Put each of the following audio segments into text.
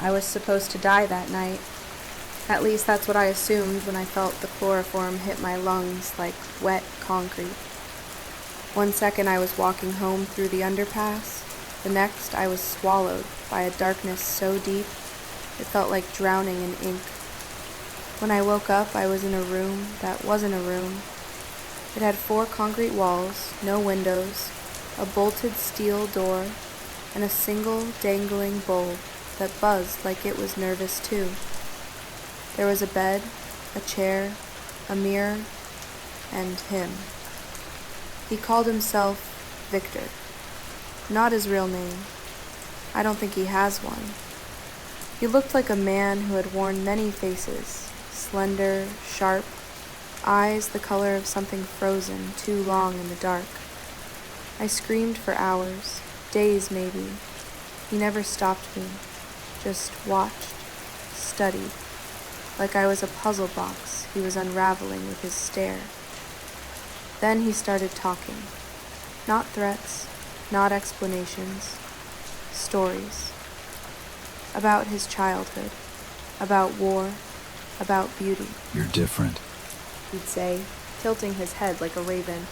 I was supposed to die that night. At least that's what I assumed when I felt the chloroform hit my lungs like wet concrete. One second I was walking home through the underpass. The next I was swallowed by a darkness so deep it felt like drowning in ink. When I woke up, I was in a room that wasn't a room. It had 4 concrete walls, no windows, a bolted steel door, and a single dangling bulb that buzzed like it was nervous too. There was a bed, a chair, a mirror, and him. He called himself Victor. Not his real name. I don't think he has one. He looked like a man who had worn many faces, slender, sharp, eyes the color of something frozen too long in the dark. I screamed for hours, days maybe. He never stopped me, just watched, studied, like I was a puzzle box he was unraveling with his stare. Then he started talking. Not threats, not explanations, stories. About his childhood, about war, about beauty. You're different, He'd say, tilting his head like a raven.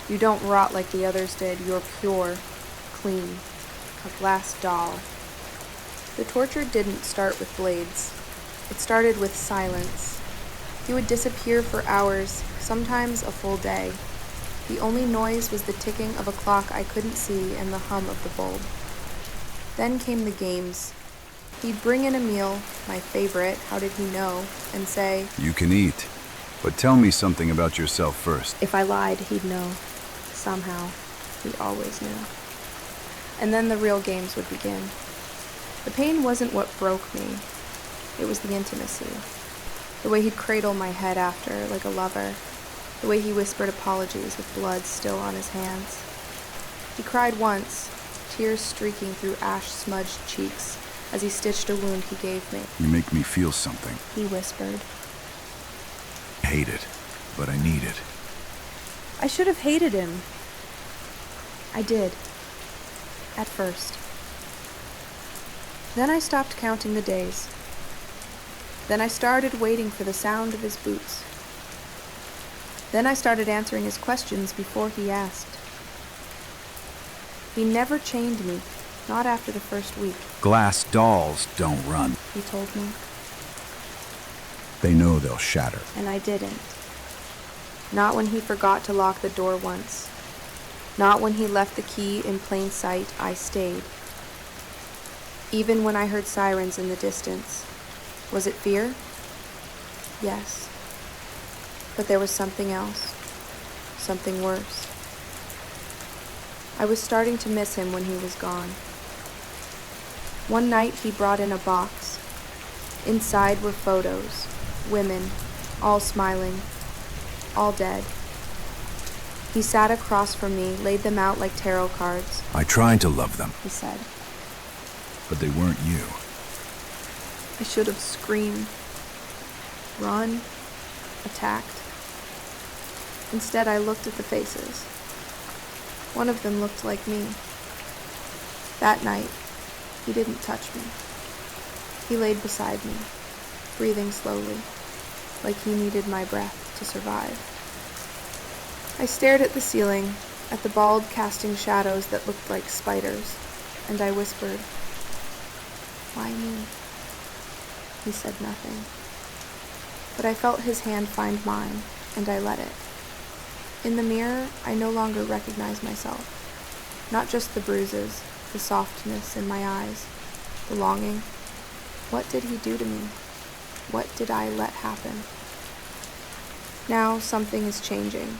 You don't rot like the others did. You're pure, clean, a glass doll. The torture didn't start with blades. It started with silence. He would disappear for hours, sometimes a full day. The only noise was the ticking of a clock I couldn't see and the hum of the bulb. Then came the games. He'd bring in a meal, my favorite, how did he know, and say, you can eat, but tell me something about yourself first. if I lied, he'd know. Somehow. He always knew. And then the real games would begin. The pain wasn't what broke me. It was the intimacy. The way he'd cradle my head after, like a lover. The way he whispered apologies with blood still on his hands. He cried once, tears streaking through ash-smudged cheeks as he stitched a wound he gave me. You make me feel something. He whispered. I hate it, but I need it. I should have hated him. I did. At first. Then I stopped counting the days. Then I started waiting for the sound of his boots. Then I started answering his questions before he asked. He never chained me, not after the first week, Glass dolls don't run. he told me, They know they'll shatter. and I didn't. Not when he forgot to lock the door once. Not when he left the key in plain sight, I stayed. Even when I heard sirens in the distance. Was it fear? Yes. But there was something else. Something worse. I was starting to miss him when he was gone. One night he brought in a box. Inside were photos, women, all smiling, all dead. He sat across from me, laid them out like tarot cards, I tried to love them, he said. but they weren't you. I should have screamed, run, attacked. Instead, I looked at the faces. One of them looked like me. That night, he didn't touch me. He laid beside me, breathing slowly, like he needed my breath to survive. I stared at the ceiling, at the bulb casting shadows that looked like spiders, and I whispered, "Why me?" He said nothing. But I felt his hand find mine, and I let it. In the mirror, I no longer recognized myself. Not just the bruises, the softness in my eyes, the longing. What did he do to me? What did I let happen? Now something is changing.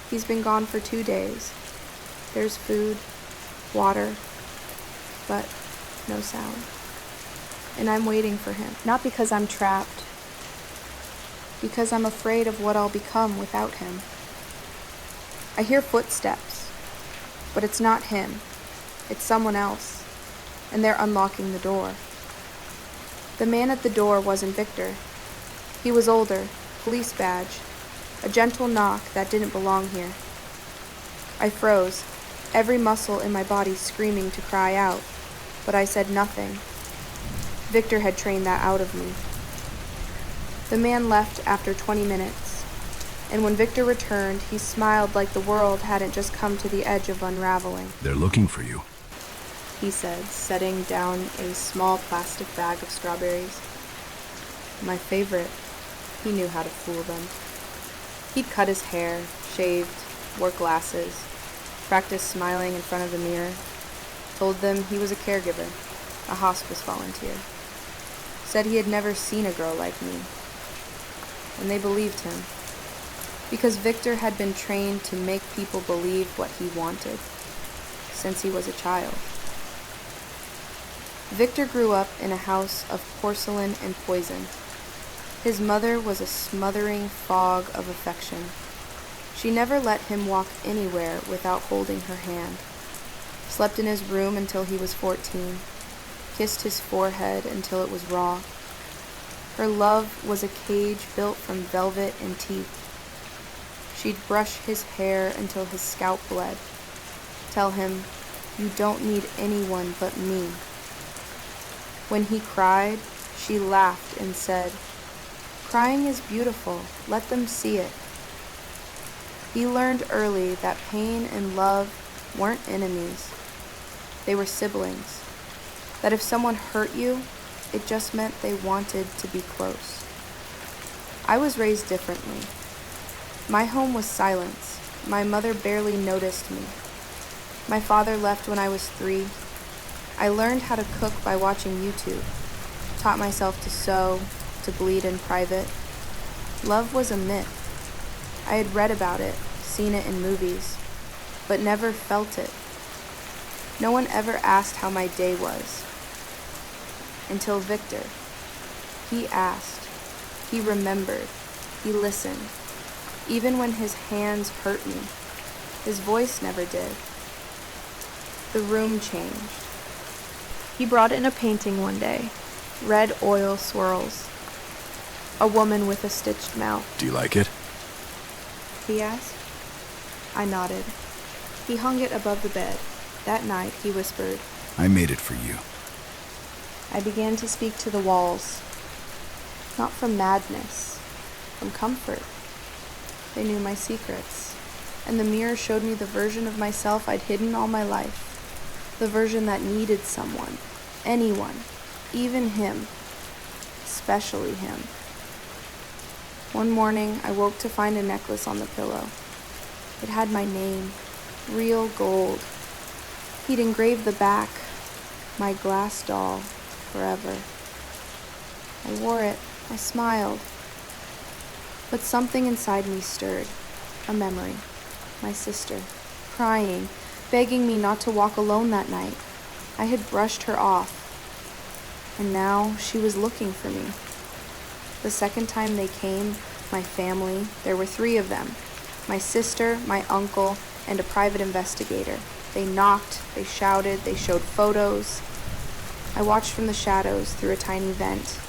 He's been gone for 2 days. There's food, water, but no sound. And I'm waiting for him, not because I'm trapped, because I'm afraid of what I'll become without him. I hear footsteps, but it's not him. It's someone else, and they're unlocking the door. The man at the door wasn't Victor. He was older, police badge, a gentle knock that didn't belong here. I froze, every muscle in my body screaming to cry out, but I said nothing. Victor had trained that out of me. The man left after 20 minutes, and when Victor returned, he smiled like the world hadn't just come to the edge of unraveling. They're looking for you. He said, setting down a small plastic bag of strawberries. My favorite. He knew how to fool them. He'd cut his hair, shaved, wore glasses, practiced smiling in front of the mirror, told them he was a caregiver, a hospice volunteer. Said he had never seen a girl like me. And they believed him, because Victor had been trained to make people believe what he wanted since he was a child. Victor grew up in a house of porcelain and poison. His mother was a smothering fog of affection. She never let him walk anywhere without holding her hand. Slept in his room until he was 14. Kissed his forehead until it was raw. Her love was a cage built from velvet and teeth. She'd brush his hair until his scalp bled. Tell him, "You don't need anyone but me." When he cried, she laughed and said, "Crying is beautiful. Let them see it." He learned early that pain and love weren't enemies. They were siblings. That if someone hurt you, it just meant they wanted to be close. I was raised differently. My home was silence. My mother barely noticed me. My father left when I was 3. I learned how to cook by watching YouTube. Taught myself to sew, to bleed in private. Love was a myth. I had read about it, seen it in movies, but never felt it. No one ever asked how my day was. Until Victor. He asked. He remembered. He listened. Even when his hands hurt me, his voice never did. The room changed. He brought in a painting one day. Red oil swirls. A woman with a stitched mouth. Do you like it? He asked. I nodded. He hung it above the bed. That night, he whispered. I made it for you. I began to speak to the walls. Not from madness, from comfort. They knew my secrets, and the mirror showed me the version of myself I'd hidden all my life. The version that needed someone, anyone, even him, especially him. One morning, I woke to find a necklace on the pillow. It had my name, real gold. He'd engraved the back, my glass doll, forever. I wore it. I smiled. But something inside me stirred. A memory. My sister, crying, begging me not to walk alone that night. I had brushed her off. And now she was looking for me. The second time they came, my family, there were 3 of them. My sister, my uncle, and a private investigator. They knocked, they shouted, they showed photos. I watched from the shadows through a tiny vent.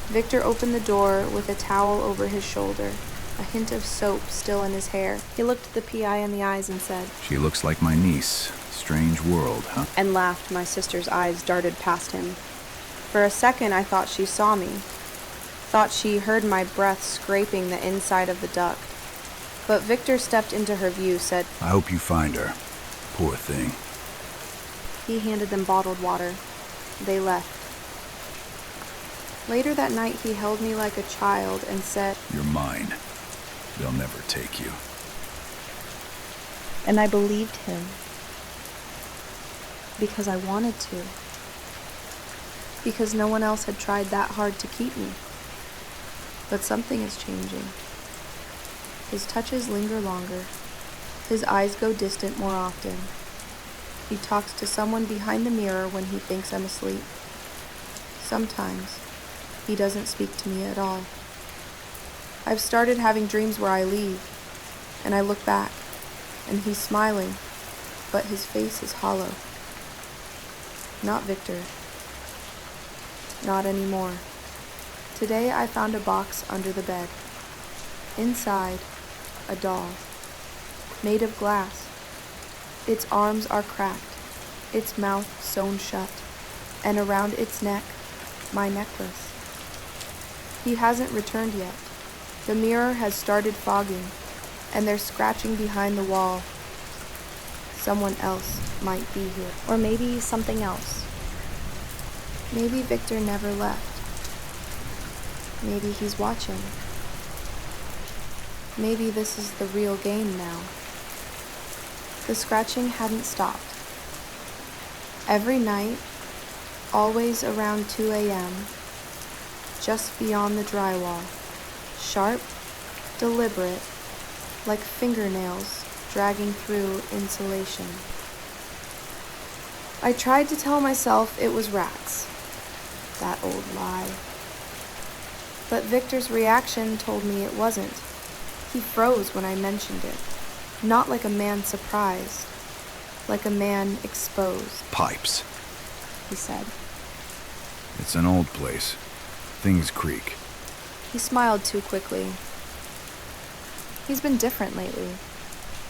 Victor opened the door with a towel over his shoulder, a hint of soap still in his hair. He looked at the PI in the eyes and said, She looks like my niece. Strange world, huh? And laughed. My sister's eyes darted past him. For a second, I thought she saw me. Thought she heard my breath scraping the inside of the duct. But Victor stepped into her view, said, I hope you find her. Poor thing. He handed them bottled water. They left. Later that night, he held me like a child and said, You're mine. They'll never take you. And I believed him. Because I wanted to. Because no one else had tried that hard to keep me. But something is changing. His touches linger longer. His eyes go distant more often. He talks to someone behind the mirror when he thinks I'm asleep. Sometimes, he doesn't speak to me at all. I've started having dreams where I leave, and I look back, and he's smiling, but his face is hollow. Not Victor. Not anymore. Today I found a box under the bed. Inside, a doll. Made of glass. Its arms are cracked, its mouth sewn shut, and around its neck, my necklace. He hasn't returned yet. The mirror has started fogging, and they're scratching behind the wall. Someone else might be here. Or maybe something else. Maybe Victor never left. Maybe he's watching. Maybe this is the real game now. The scratching hadn't stopped. Every night, always around 2 a.m., just beyond the drywall, sharp, deliberate, like fingernails dragging through insulation. I tried to tell myself it was rats. That old lie. But Victor's reaction told me it wasn't. He froze when I mentioned it. Not like a man surprised, like a man exposed. Pipes. He said. It's an old place. Things creak. He smiled too quickly. He's been different lately.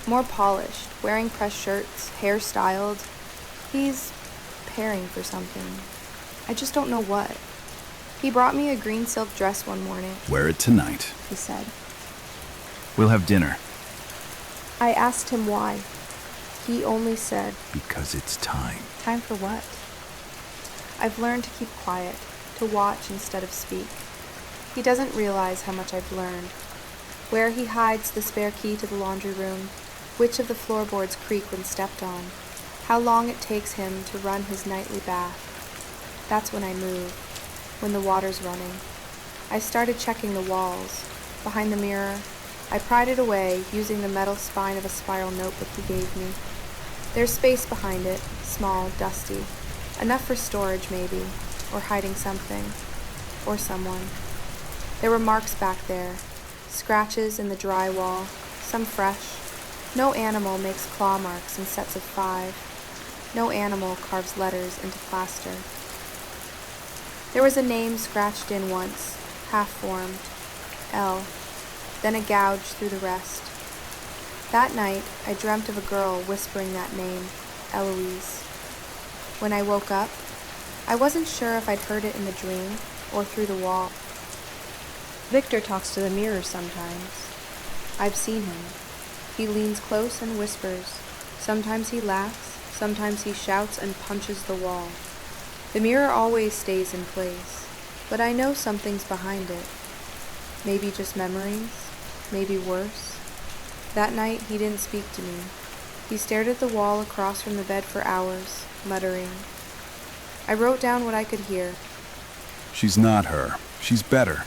More polished, wearing pressed shirts, hair styled. He's preparing for something. I just don't know what. He brought me a green silk dress one morning, Wear it tonight. he said. We'll have dinner. I asked him why. He only said, Because it's time. time for what? I've learned to keep quiet, to watch instead of speak. He doesn't realize how much I've learned. Where he hides the spare key to the laundry room, which of the floorboards creak when stepped on, how long it takes him to run his nightly bath. That's when I move, when the water's running. I started checking the walls. Behind the mirror, I pried it away using the metal spine of a spiral notebook he gave me. There's space behind it, small, dusty. Enough for storage, maybe, or hiding something, or someone. There were marks back there, scratches in the drywall, some fresh. No animal makes claw marks in sets of 5. No animal carves letters into plaster. There was a name scratched in once, half-formed, L, then a gouge through the rest. That night, I dreamt of a girl whispering that name, Eloise. When I woke up, I wasn't sure if I'd heard it in the dream or through the wall. Victor talks to the mirror sometimes. I've seen him. He leans close and whispers. Sometimes he laughs, sometimes he shouts and punches the wall. The mirror always stays in place, but I know something's behind it. Maybe just memories, maybe worse. That night he didn't speak to me. He stared at the wall across from the bed for hours, muttering. I wrote down what I could hear. She's not her. She's better.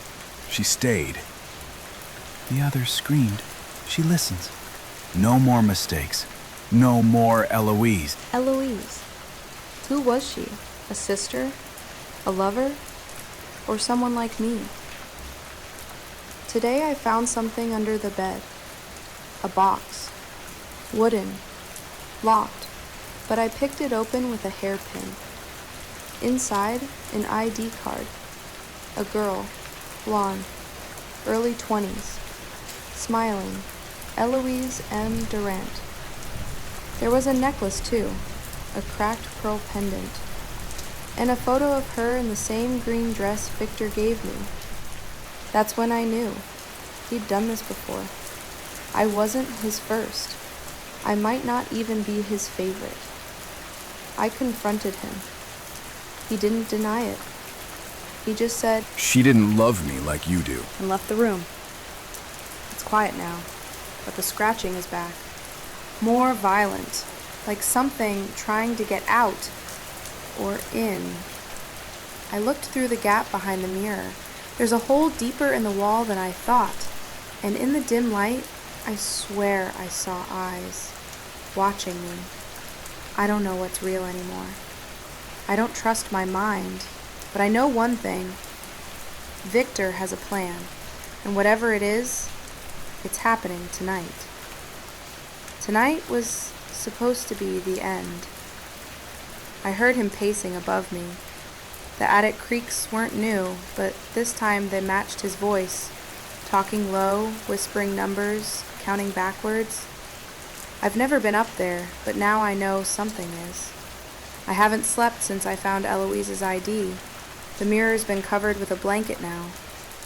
She stayed. The others screamed. She listens. No more mistakes. No more Eloise. Eloise. Who was she? A sister? A lover? Or someone like me? Today I found something under the bed. A box. Wooden. Locked. But I picked it open with a hairpin. Inside, an ID card. A girl. Blonde. Early 20s. Smiling. Eloise M. Durant. There was a necklace, too. A cracked pearl pendant. And a photo of her in the same green dress Victor gave me. That's when I knew. He'd done this before. I wasn't his first. I might not even be his favorite. I confronted him. He didn't deny it. He just said, She didn't love me like you do. and left the room. It's quiet now, but the scratching is back. More violent, like something trying to get out or in. I looked through the gap behind the mirror. There's a hole deeper in the wall than I thought, and in the dim light, I swear I saw eyes watching me. I don't know what's real anymore. I don't trust my mind, but I know one thing. Victor has a plan, and whatever it is, it's happening tonight. Tonight was supposed to be the end. I heard him pacing above me. The attic creaks weren't new, but this time they matched his voice, talking low, whispering numbers, counting backwards. I've never been up there, but now I know something is. I haven't slept since I found Eloise's ID. The mirror's been covered with a blanket now.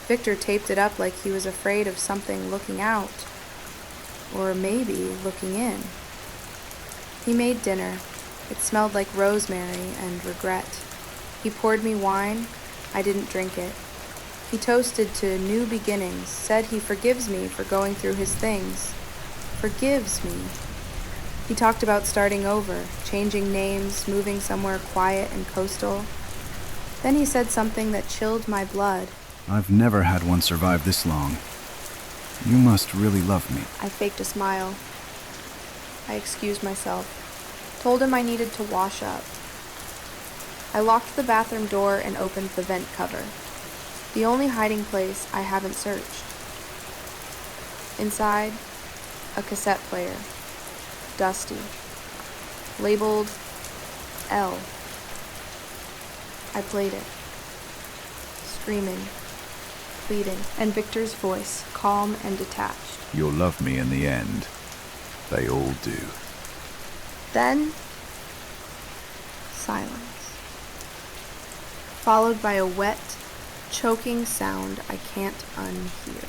Victor taped it up like he was afraid of something looking out. Or maybe looking in. He made dinner. It smelled like rosemary and regret. He poured me wine. I didn't drink it. He toasted to new beginnings, said he forgives me for going through his things. Forgives me. He talked about starting over, changing names, moving somewhere quiet and coastal. Then he said something that chilled my blood. I've never had one survive this long. You must really love me. I faked a smile. I excused myself. Told him I needed to wash up. I locked the bathroom door and opened the vent cover. The only hiding place I haven't searched. Inside, a cassette player. Dusty. Labeled L. I played it. Screaming. Pleading. And Victor's voice, calm and detached. You'll love me in the end. They all do. Then, silence. Followed by a wet, choking sound I can't unhear.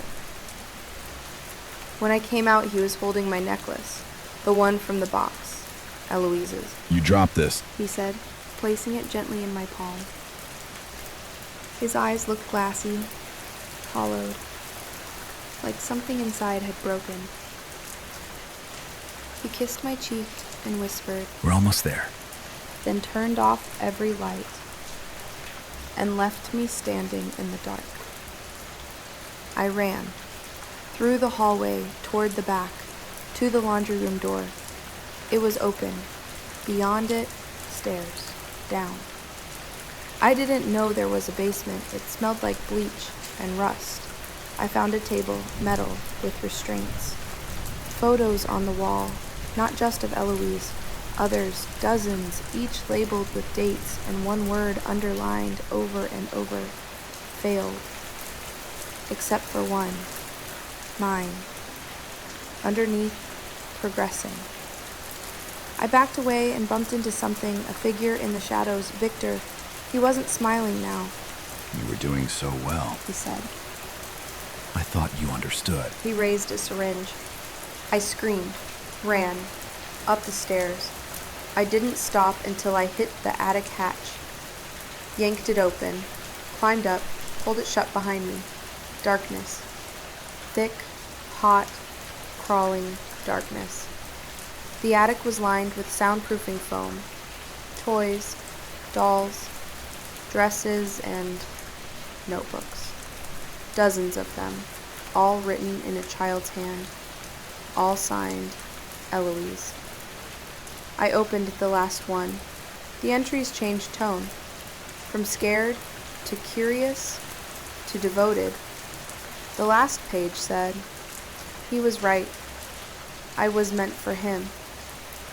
When I came out, he was holding my necklace, the one from the box, Eloise's. You dropped this. He said, placing it gently in my palm. His eyes looked glassy, hollowed, like something inside had broken. He kissed my cheek and whispered, We're almost there. then turned off every light and left me standing in the dark. I ran through the hallway toward the back to the laundry room door. It was open. Beyond it, stairs, down. I didn't know there was a basement. It smelled like bleach and rust. I found a table, metal, with restraints. Photos on the wall, not just of Eloise, others, dozens, each labeled with dates and one word underlined over and over. Failed. Except for one. Mine. Underneath, progressing. I backed away and bumped into something, a figure in the shadows. Victor. He wasn't smiling now. You were doing so well. He said. I thought you understood. He raised a syringe. I screamed, ran, up the stairs. I didn't stop until I hit the attic hatch, yanked it open, climbed up, pulled it shut behind me. Darkness. Thick, hot, crawling darkness. The attic was lined with soundproofing foam, toys, dolls, dresses, and notebooks. Dozens of them, all written in a child's hand, all signed Eloise. I opened the last one. The entries changed tone, from scared to curious to devoted. The last page said, he was right. I was meant for him.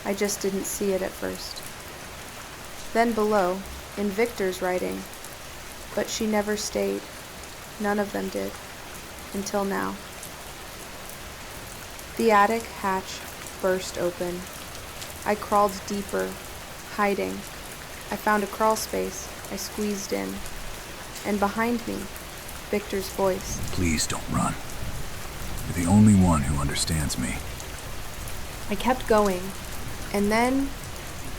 I just didn't see it at first. Then below, in Victor's writing, but she never stayed. None of them did, until now. The attic hatch burst open. I crawled deeper, hiding. I found a crawl space. I squeezed in. And behind me, Victor's voice. Please don't run. You're the only one who understands me. I kept going, and then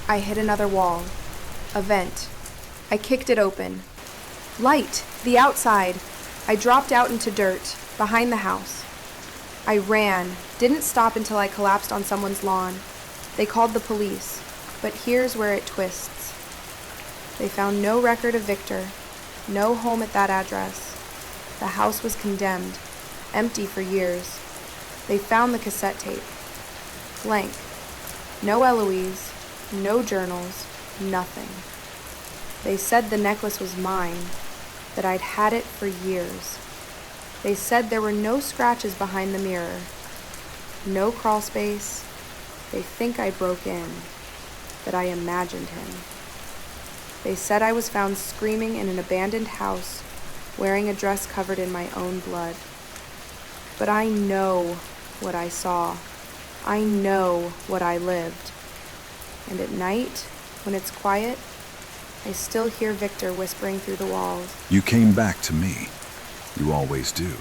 I hit another wall. A vent. I kicked it open. Light! The outside! I dropped out into dirt, behind the house. I ran, didn't stop until I collapsed on someone's lawn. They called the police, but here's where it twists. They found no record of Victor, no home at that address. The house was condemned, empty for years. They found the cassette tape. Blank. No Eloise, no journals, nothing. They said the necklace was mine, that I'd had it for years. They said there were no scratches behind the mirror, no crawl space. They think I broke in, that I imagined him. They said I was found screaming in an abandoned house, wearing a dress covered in my own blood. But I know what I saw. I know what I lived. And at night, when it's quiet, I still hear Victor whispering through the walls. You came back to me. You always do.